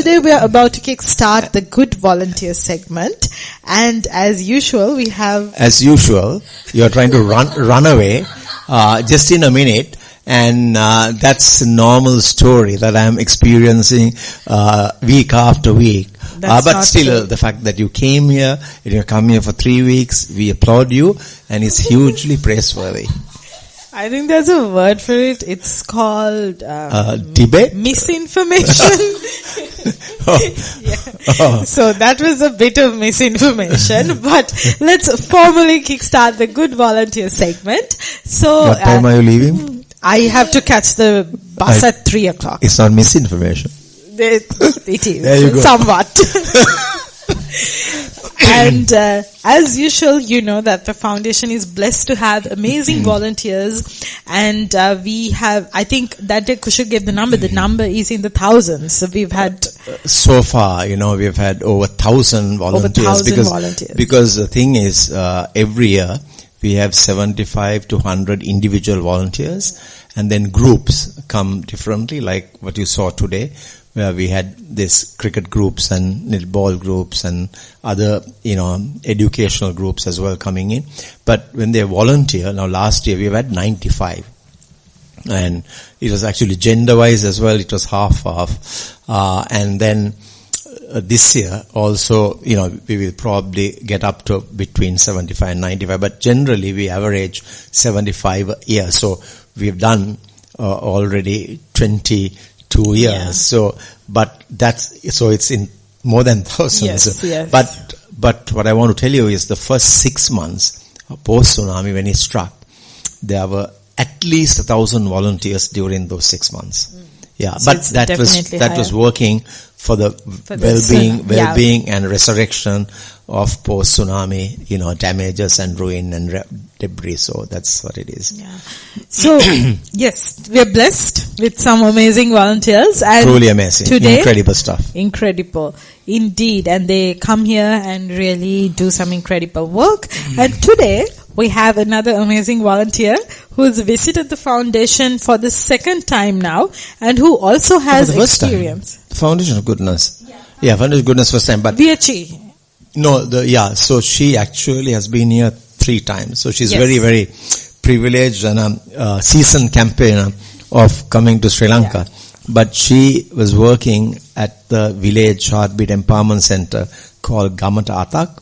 today we are about to kickstart the Good Volunteer segment, and as usual, we have... As usual, you're trying to run away just in a minute, and that's a normal story that I'm experiencing week after week. But still, the fact that you came here, and you come here for 3 weeks, we applaud you, and it's hugely praiseworthy. I think there's a word for it. It's called debate? Misinformation. So that was a bit of misinformation, but let's formally kickstart the Good Volunteer segment. So, what time are you leaving? I have to catch the bus at 3 o'clock. It's not misinformation. It is. There you go. Somewhat. And as usual, you know that the foundation is blessed to have amazing volunteers, and we have, I think that day Kushal gave the number is in the thousands. So we've had so far, we've had over 1,000 volunteers. Because the thing is, every year we have 75 to 100 individual volunteers, and then groups come differently, like what you saw today, where we had this cricket groups and netball groups and other, educational groups as well coming in. But when they volunteer, now last year we had 95. And it was actually gender-wise as well, it was half. And then this year also, we will probably get up to between 75 and 95. But generally we average 75 a year. So we've done already 22 years. Yeah. So it's in more than thousands. Yes. But what I want to tell you is the first 6 months post tsunami, when it struck, there were at least 1,000 volunteers during those 6 months. Yeah, so but that was working for the well-being and resurrection of post-tsunami, damages and ruin and debris. So that's what it is. Yeah. So, yes, we are blessed with some amazing volunteers. And truly amazing. Today, incredible stuff. Incredible. Indeed. And they come here and really do some incredible work. And today, we have another amazing volunteer who's visited the foundation for the second time now, and who also has experience. The Foundation of Goodness. Yeah, Foundation of Goodness first time. But VHE. No, so she actually has been here 3 times. So she's very, very privileged and a seasoned campaigner of coming to Sri Lanka. Yeah. But she was working at the village Heartbeat Empowerment Center called Gamata Atak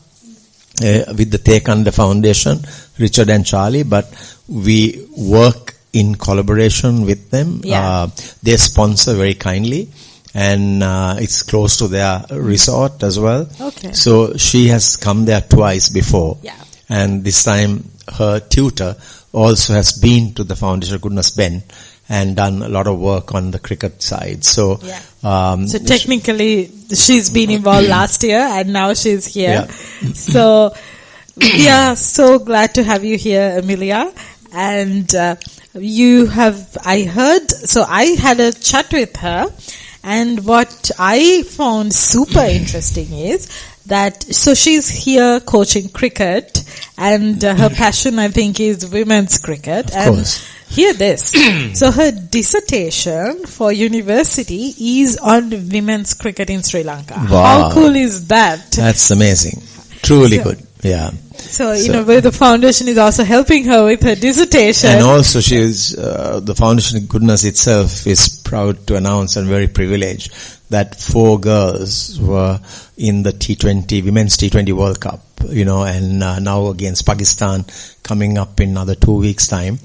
with the Tekanda Foundation, Richard and Charlie. But we work in collaboration with them. Yeah. They sponsor very kindly. And it's close to their resort as well. Okay. So she has come there twice before. Yeah. And this time her tutor also has been to the Foundation of Goodness Ben and done a lot of work on the cricket side. So, so technically she's been involved last year and now she's here. Yeah. So we are so glad to have you here, Amelia. And I had a chat with her. And what I found super interesting is that, so she's here coaching cricket, and her passion, I think, is women's cricket. Of course. Hear this. So her dissertation for university is on women's cricket in Sri Lanka. Wow. How cool is that? That's amazing. Truly good. Yeah. So, in a way, the foundation is also helping her with her dissertation. And also she's, the Foundation of Goodness itself is proud to announce and very privileged that 4 girls were in the women's T20 World Cup, and now against Pakistan coming up in another 2 weeks' time.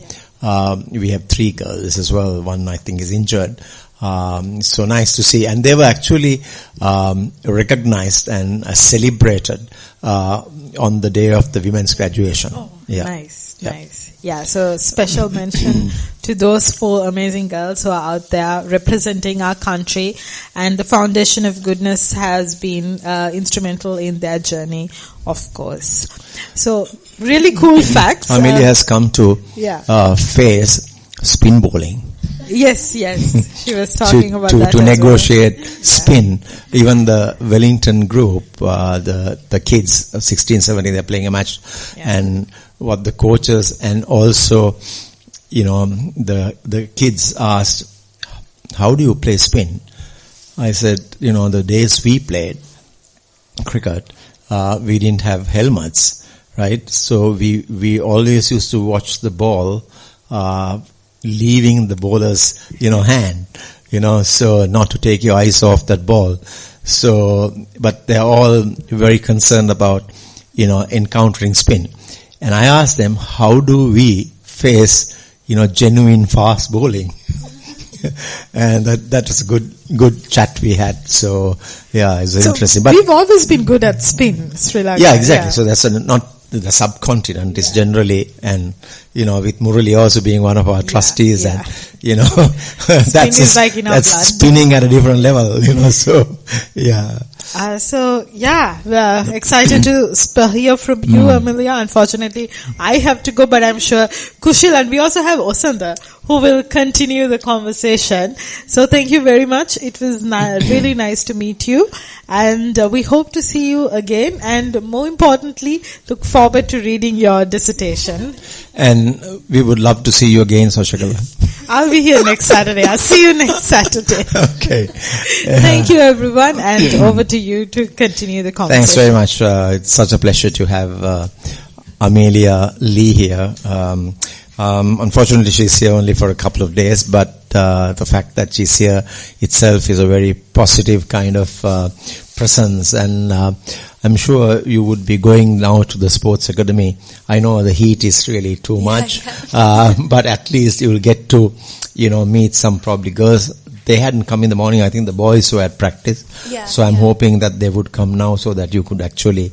We have 3 girls as well. One, I think, is injured. So nice to see. And they were actually recognized and celebrated on the day of the women's graduation. Oh, yeah. Nice. Yeah, so special mention to those 4 amazing girls who are out there representing our country, and the Foundation of Goodness has been instrumental in their journey, of course. So, really cool facts. Amelia has come to face spin bowling. Yes, she was talking about that to negotiate well. spin. Even the Wellington group, the kids, 16, 17, they're playing a match, and what the coaches and also, the kids asked, how do you play spin? I said, the days we played cricket, we didn't have helmets, right? So we always used to watch the ball, leaving the bowler's, hand, so not to take your eyes off that ball. So, but they're all very concerned about, encountering spin. And I asked them, how do we face, genuine fast bowling? And that was a good chat we had. So, yeah, it's interesting. But we've always been good at spin, Sri Lanka. Yeah, exactly. Yeah. So that's not the subcontinent is generally, and with Murali also being one of our trustees, and that's like in our that's blood. Spinning at a different level, so yeah. We're excited to hear from you, Amelia. Unfortunately, I have to go, but I'm sure Kushil, and we also have Osanda, who will continue the conversation. So thank you very much. It was really nice to meet you, and we hope to see you again, and more importantly, look forward to reading your dissertation. And we would love to see you again, Soshakala. I'll be here next Saturday. I'll see you next Saturday. Okay. Thank you, everyone, and over to you to continue the conversation. Thanks very much. It's such a pleasure to have Amelia Lee here. Unfortunately, she's here only for a couple of days, but the fact that she's here itself is a very positive kind of presence, and I'm sure you would be going now to the sports academy. I know the heat is really too much, but at least you will get to, meet some probably girls. They hadn't come in the morning. I think the boys who had practice. Yeah, so I'm hoping that they would come now so that you could actually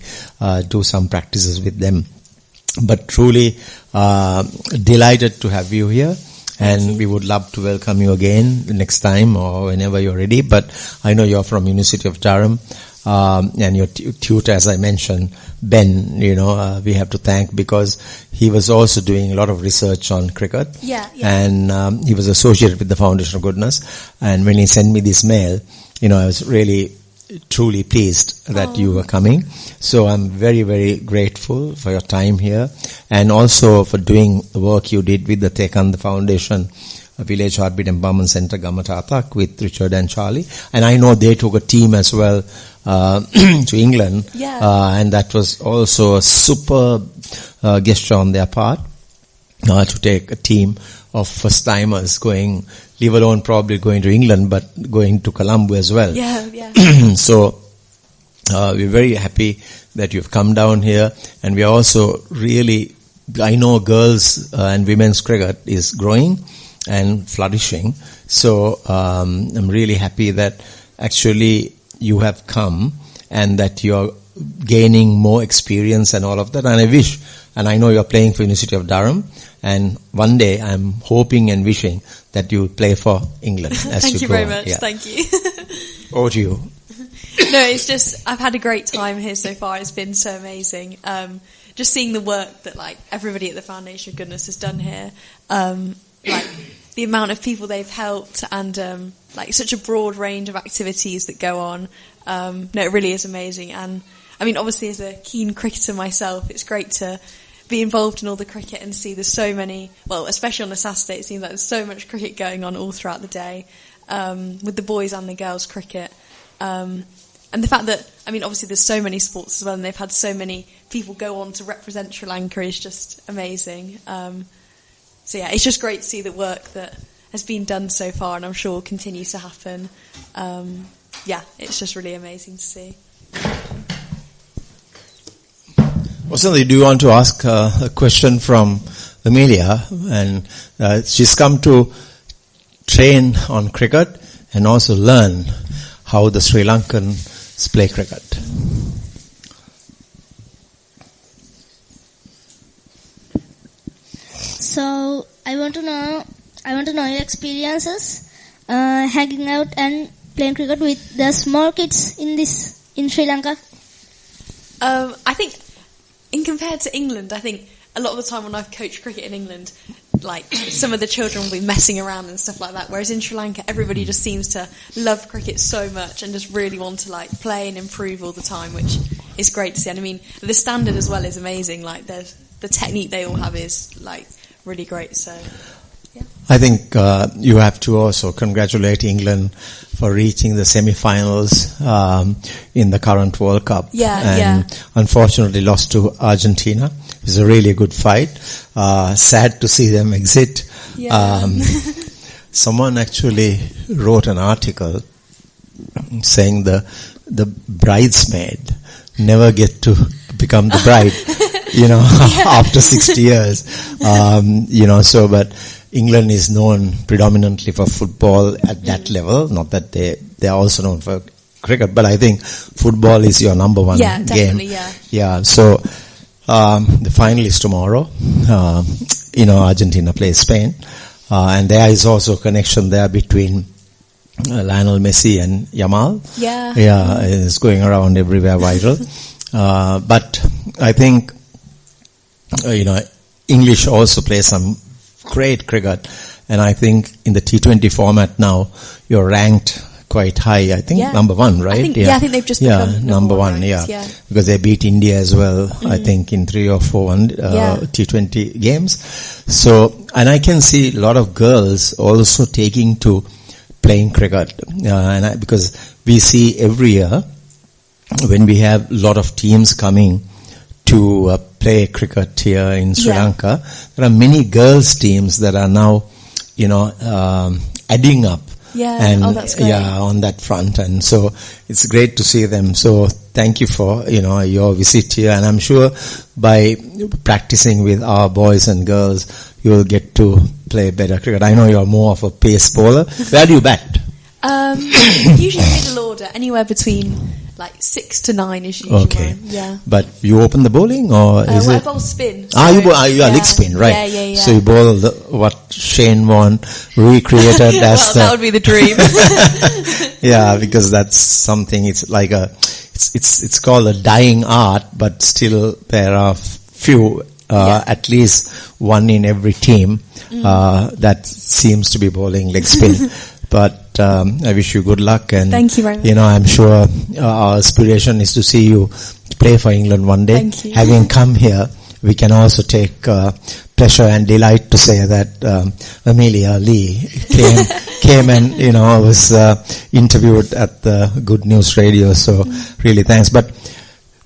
do some practices with them. But truly delighted to have you here, and we would love to welcome you again next time or whenever you're ready. But I know you're from University of Durham, and your tutor, as I mentioned, Ben, we have to thank, because he was also doing a lot of research on cricket. And he was associated with the Foundation of Goodness. And when he sent me this mail, I was really truly pleased that you were coming. So I'm very, very grateful for your time here, and also for doing the work you did with the Tekanda Foundation Village Heartbeat Empowerment Center, Gamatatak, with Richard and Charlie. And I know they took a team as well to England, and that was also a super gesture on their part, to take a team of first-timers going, leave alone probably going to England, but going to Colombo as well. So we're very happy that you've come down here, and we are also really, I know girls and women's cricket is growing and flourishing. So I'm really happy that actually you have come and that you're gaining more experience and all of that. And I wish, and I know you're playing for University of Durham, and one day I'm hoping and wishing that you play for England as Thank you you go very on. much. Thank you. Over to you. No, it's just, I've had a great time here so far. It's been so amazing. Just seeing the work that everybody at the Foundation of Goodness has done here, the amount of people they've helped, and such a broad range of activities that go on. It really is amazing. And I mean, obviously as a keen cricketer myself, it's great to be involved in all the cricket and see there's so many, well, especially on a Saturday, it seems like there's so much cricket going on all throughout the day, with the boys and the girls cricket. And the fact that, I mean, obviously there's so many sports as well, and they've had so many people go on to represent Sri Lanka is just amazing. So yeah, it's just great to see the work that has been done so far, and I'm sure will continue to happen. It's just really amazing to see. Wasant, do you want to ask a question from Amelia? And she's come to train on cricket and also learn how the Sri Lankans play cricket. So I want to know your experiences hanging out and playing cricket with the small kids in Sri Lanka. I think, in compared to England, I think a lot of the time when I've coached cricket in England, some of the children will be messing around and stuff like that, whereas in Sri Lanka everybody just seems to love cricket so much and just really want to play and improve all the time, which is great to see. And I mean, the standard as well is amazing. The technique they all have is really great. So yeah. I think you have to also congratulate England for reaching the semi-finals in the current World Cup. And unfortunately lost to Argentina. It was a really good fight. Sad to see them exit. Someone actually wrote an article saying the bridesmaid never get to become the bride, after 60 years. But England is known predominantly for football at that level. Not that they are also known for cricket, but I think football is your number one game. So the final is tomorrow. Argentina plays Spain, and there is also a connection there between Lionel Messi and Yamal. It's going around everywhere viral. But I think English also play some great cricket, and I think in the T20 format now you're ranked quite high. I think number one, right? I think they've just become number one. Because they beat India as well. I think in 3 or 4 T20 games. So, and I can see a lot of girls also taking to playing cricket, because we see every year when we have a lot of teams coming to play cricket here in Sri Lanka, there are many girls teams that are now, adding up. That's great. On that front, and so it's great to see them. So thank you for your visit here, and I'm sure by practicing with our boys and girls, you'll get to play better cricket. I know you're more of a pace bowler. Where do you bat? Usually middle order, anywhere between like 6 to 9 is usually mine. But you open the bowling, or is it? I bowl spin. So you are leg spin, right? Yeah. So you bowl what Shane Warne recreated as that would be the dream. Because that's something. It's like it's called a dying art, but still there are few, at least one in every team that seems to be bowling leg spin. But I wish you good luck, and thank you very much. I'm sure our aspiration is to see you play for England one day. Thank you. Having come here, we can also take pleasure and delight to say that Amelia Lee came and was interviewed at the Good News Radio. So really thanks. But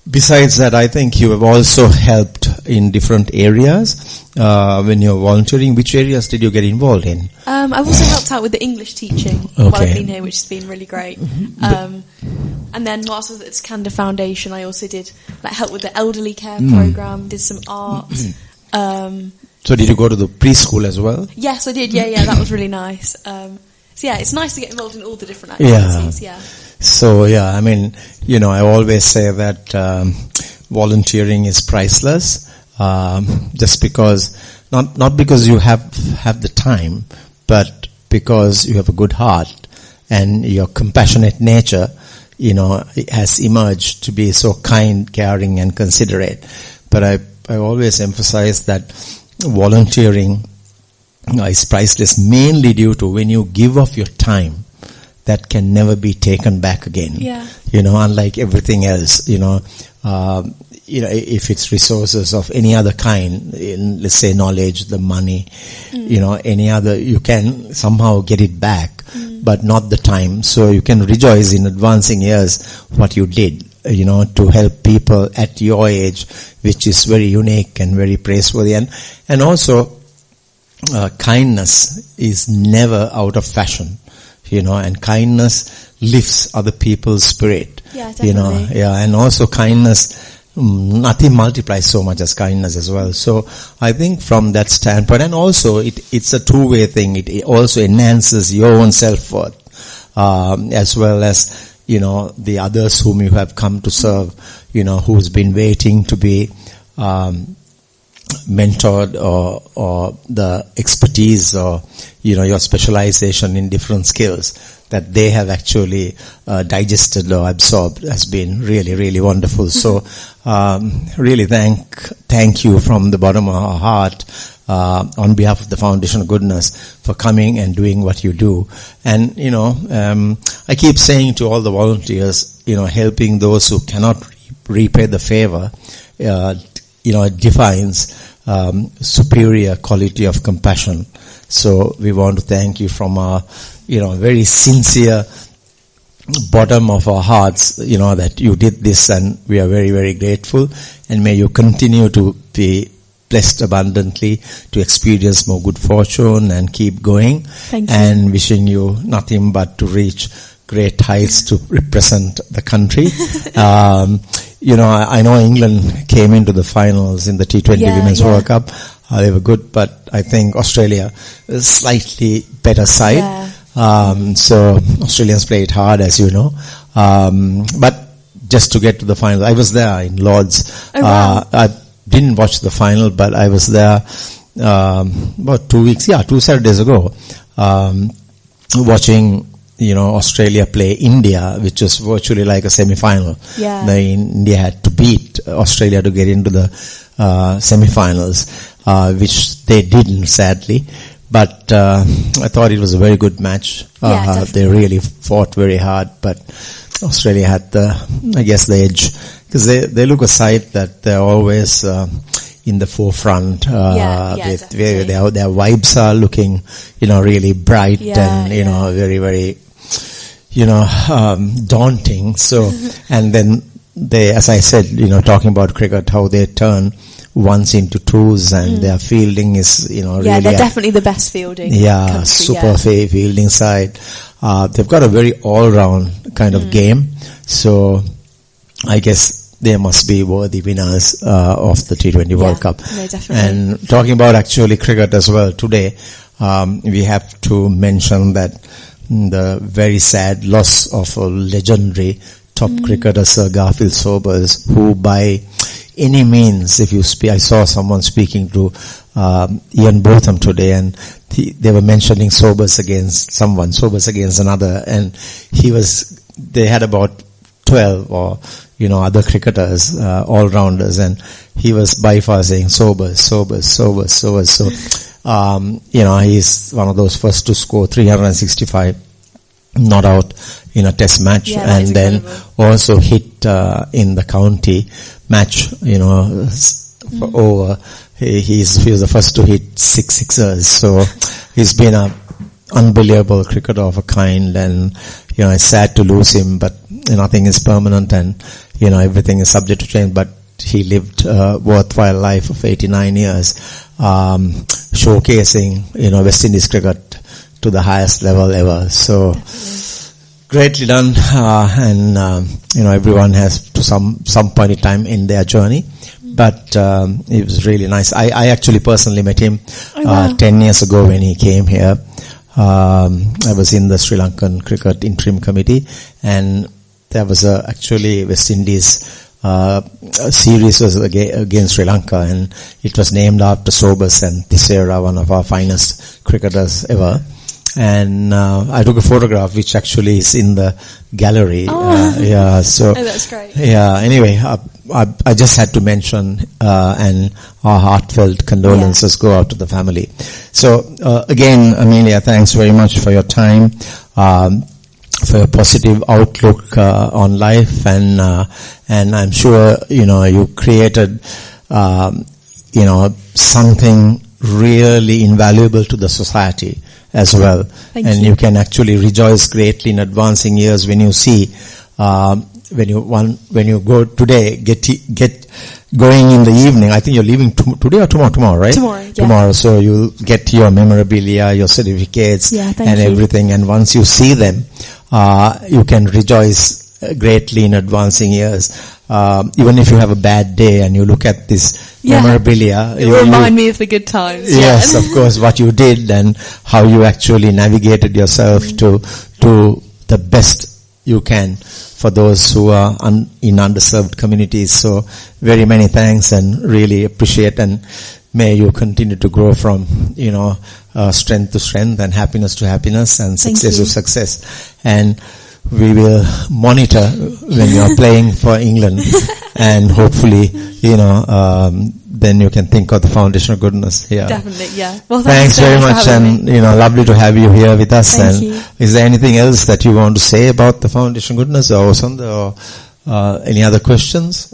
besides that, I think you have also helped in different areas when you're volunteering. Which areas did you get involved in? I've also helped out with the English teaching while I've been here, which has been really great. And then whilst I was at the Skanda Foundation, I also did help with the elderly care program, did some art. So did you go to the preschool as well? Yes, I did. Yeah, that was really nice. It's nice to get involved in all the different activities. So I mean, I always say that volunteering is priceless. Just because, not because you have the time, but because you have a good heart and your compassionate nature, has emerged to be so kind, caring, and considerate. But I always emphasize that volunteering is priceless, mainly due to when you give of your time, that can never be taken back again. Unlike everything else, if it's resources of any other kind, let's say knowledge, the money, any other, you can somehow get it back, but not the time. So you can rejoice in advancing years what you did, to help people at your age, which is very unique and very praiseworthy. And also, kindness is never out of fashion, and kindness lifts other people's spirit. Definitely. And also kindness, nothing multiplies so much as kindness as well. So I think from that standpoint, and also it's a two-way thing. It also enhances your own self-worth, as well as, the others whom you have come to serve, who's been waiting to be, mentored or the expertise or, your specialization in different skills that they have actually digested or absorbed has been really, really wonderful. So, really thank you from the bottom of our heart, on behalf of the Foundation of Goodness for coming and doing what you do. And, I keep saying to all the volunteers, helping those who cannot repay the favor, it defines superior quality of compassion So we want to thank you from our, very sincere bottom of our hearts, that you did this, and we are very, very grateful. And may you continue to be blessed abundantly, to experience more good fortune and keep going. Thank you. And wishing you nothing but to reach great heights to represent the country. I know England came into the finals in the T20 Women's World Cup. They were good, but I think Australia is slightly better side. Yeah. So Australians played hard, as you know. But just to get to the final, I was there in Lord's. Oh, wow. I didn't watch the final, but I was there about 2 Saturdays ago, watching Australia play India, which was virtually like a semi-final. Yeah. India had to beat Australia to get into the semi-finals, which they didn't, sadly. But I thought it was a very good match. They really fought very hard, but Australia had the edge, because they look a side that they're always in the forefront. Their vibes are looking, really bright and very, very, daunting. So, and then they, as I said, talking about cricket, how they turn ones into twos, and their fielding is, really. Yeah, they're definitely the best fielding. Yeah, super fielding side. They've got a very all-round kind of game. So, I guess they must be worthy winners of the T20 World Cup. No, definitely. And talking about actually cricket as well, today we have to mention that the very sad loss of a legendary top cricketer, Sir Garfield Sobers, who by any means, I saw someone speaking to Ian Botham today, and they were mentioning Sobers against another, and they had about 12 or other cricketers, all-rounders, and he was by far saying Sobers. So, he's one of those first to score 365 not out in a test match, and then also hit in the county match, over. He was the first to hit 6 sixers. So he's been a unbelievable cricketer of a kind, and it's sad to lose him, but nothing is permanent, and everything is subject to change. But he lived a worthwhile life of 89 years, showcasing West Indies cricket to the highest level ever. So greatly done, and everyone has to some point in time in their journey. But it was really nice. I actually personally met him 10 years ago when he came here. I was in the Sri Lankan Cricket Interim Committee, and there was actually West Indies series was against Sri Lanka, and it was named after Sobers and Thisara, one of our finest cricketers ever. And I took a photograph which actually is in the gallery. So that's great. Yeah, anyway, I just had to mention, and our heartfelt condolences go out to the family. So again, Amelia, thanks very much for your time, for your positive outlook on life, and I'm sure you created something really invaluable to the society as well. Thank and you can actually rejoice greatly in advancing years when you see when you go today, get going in the evening. I think you're leaving today or tomorrow, right? Tomorrow. So you'll get your memorabilia, your certificates, and everything. And once you see them, you can rejoice greatly in advancing years. Even if you have a bad day and you look at this memorabilia, it will remind me of the good times. Yes, of course, what you did and how you actually navigated yourself to the best you can for those who are in underserved communities. So very many thanks, and really appreciate, and may you continue to grow from strength to strength, and happiness to happiness, and success to success. And we will monitor when you are playing for England, and hopefully, then you can think of the Foundation of Goodness. Yeah, definitely. Yeah. Well, thanks very much, and lovely to have you here with us. Thank you. Is there anything else that you want to say about the Foundation of Goodness, or Sandra, or any other questions?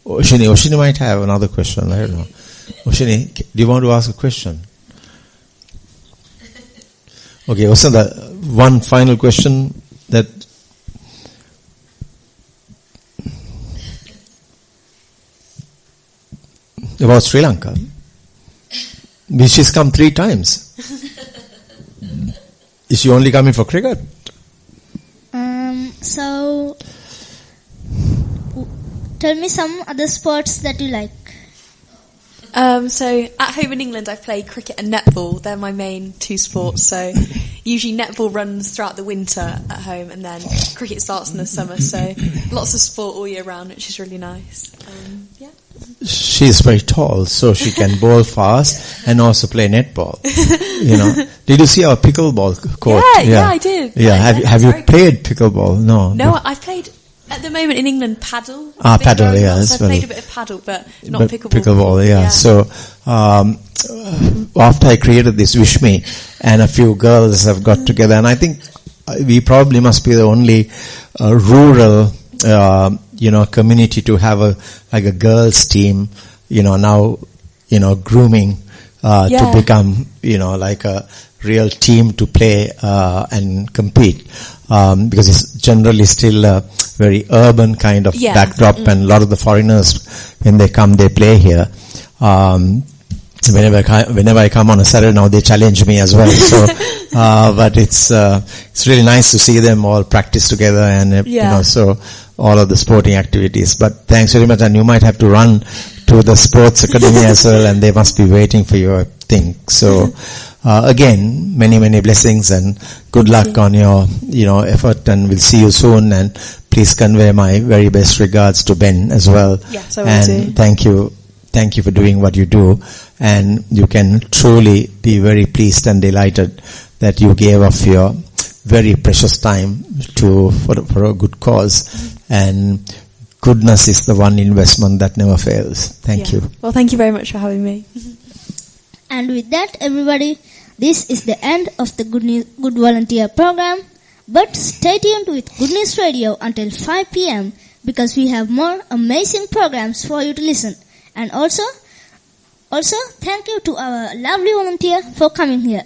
Oshini might have another question. I don't know. Oshini, do you want to ask a question? Okay, Vasanta, one final question that about Sri Lanka. She's come 3 times. Is she only coming for cricket? So tell me some other sports that you like. So at home in England, I play cricket and netball. They're my main 2 sports. So usually netball runs throughout the winter at home, and then cricket starts in the summer. So lots of sport all year round, which is really nice. Yeah. She's very tall, so she can bowl fast and also play netball. Did you see our pickleball court? Yeah, I did. Yeah, have you played pickleball? No, I've played. At the moment in England, paddle. Paddle, yeah. So I've played a bit of paddle, but not pickleball. Pickleball, yeah. So, after I created this Wish Me, and a few girls have got together, and I think we probably must be the only rural, community to have a girls team, now, grooming, to become, like a real team to play, and compete. Because it's generally still a very urban kind of backdrop, and a lot of the foreigners, when they come, they play here. Whenever I come on a Saturday now, they challenge me as well. So, but it's really nice to see them all practice together, and so all of the sporting activities. But thanks very much, and you might have to run to the sports academy as well, and they must be waiting for you, I think. So. Again, many, many blessings and good luck on your, effort, and we'll see you soon, and please convey my very best regards to Ben as well. Yes, I will do. Thank you for doing what you do, and you can truly be very pleased and delighted that you gave of your very precious time for a good cause, and goodness is the one investment that never fails. Thank you. Well, thank you very much for having me. And with that, everybody, this is the end of the Good Volunteer program. But stay tuned with Good News Radio until 5 p.m. because we have more amazing programs for you to listen. And also, thank you to our lovely volunteer for coming here.